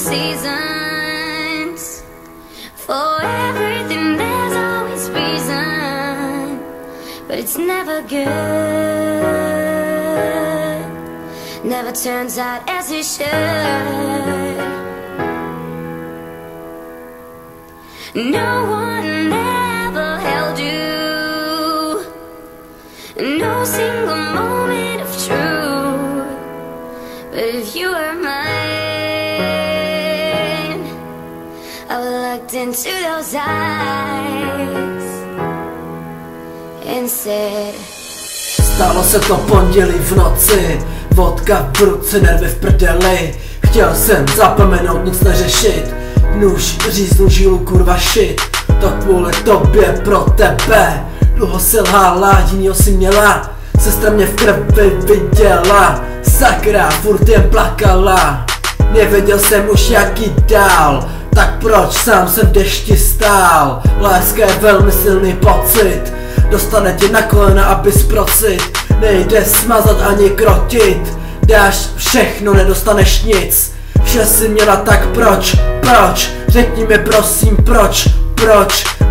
seasons. For everything there's always reason, but it's never good, never turns out as it should. No one ever held you, no single moment of truth. But if you were mine, I looked into those eyes and said, Stalo se to pondělí v noci, vodka v ruce, nervy v prdeli. Chtěl jsem zapomenout, nic neřešit, nůž říznu žílu, kurva shit. To kvůli tobě, pro tebe, dlouho si lhala, jinýho si měla. Sestra mě v krvi viděla, sakra, furt jen plakala. Nevěděl jsem už jak jít dál, tak proč sám jsem v dešti stál. Láska je velmi silný pocit, dostane tě na kolena, abys procit. Nejde smazat ani krotit, dáš všechno, nedostaneš nic. Vše si měla, tak proč, řekni mi prosím proč,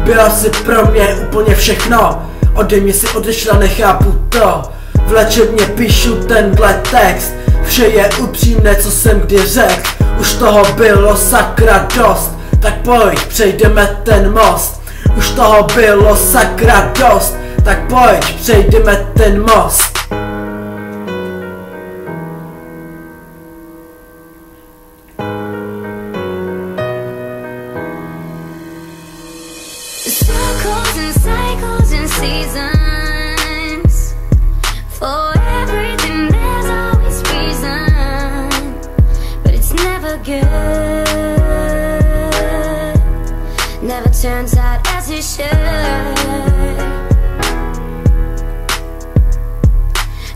byla si pro mě úplně všechno. Ode mě si odešla, nechápu to, v léčebně píšu tenhle text. Vše je upřímné, co jsem kdy řekl, už toho bylo sakra dost. Tak pojď, přejdeme ten most, už toho bylo sakra dost. Tak pojď, přejdeme ten most. circles and cycles and seasons. For everything there's always reason, but it's never good, never turns out as it should.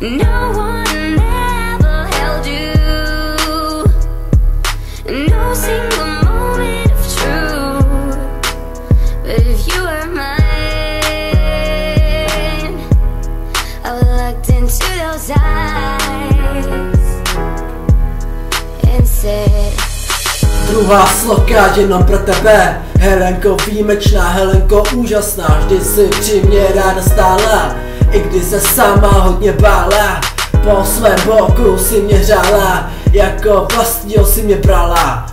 No one ever held you, no single moment of truth. But if you were mine, I looked into those eyes and said, Druhá sloka jenom pro tebe, Helenko výjimečná, Helenko úžasná. Vždy si při mě ráda stála, i když se sama hodně bála. Po svém boku si mě řála, jako vlastního si mě brala.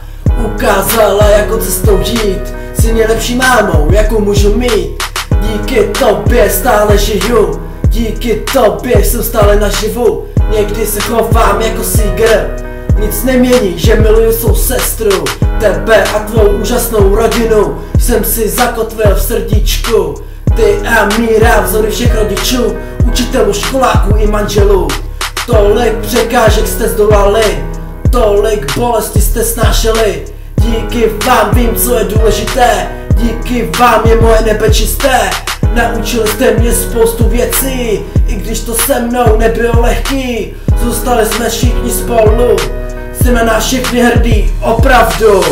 Ukázala, jako cestou jít, si mě lepší mámou, jakou můžu mít. Díky tobě stále žiju, díky tobě jsem stále naživu. Někdy se chovám jako sígr, nic nemění, že miluju svou sestru. Tebe a tvou úžasnou rodinu jsem si zakotvil v srdíčku. Ty a Míra, vzory všech rodičů, učitelů, školáků i manželů. Tolik překážek jste zdolali, tolik bolesti jste snášeli. Díky vám vím, co je důležité, díky vám je moje nebe čisté. Naučili jste mě spoustu věcí, i když to se mnou nebylo lehký. Zůstali jsme všichni spolu, jsem na nás všechny hrdý, opravdu.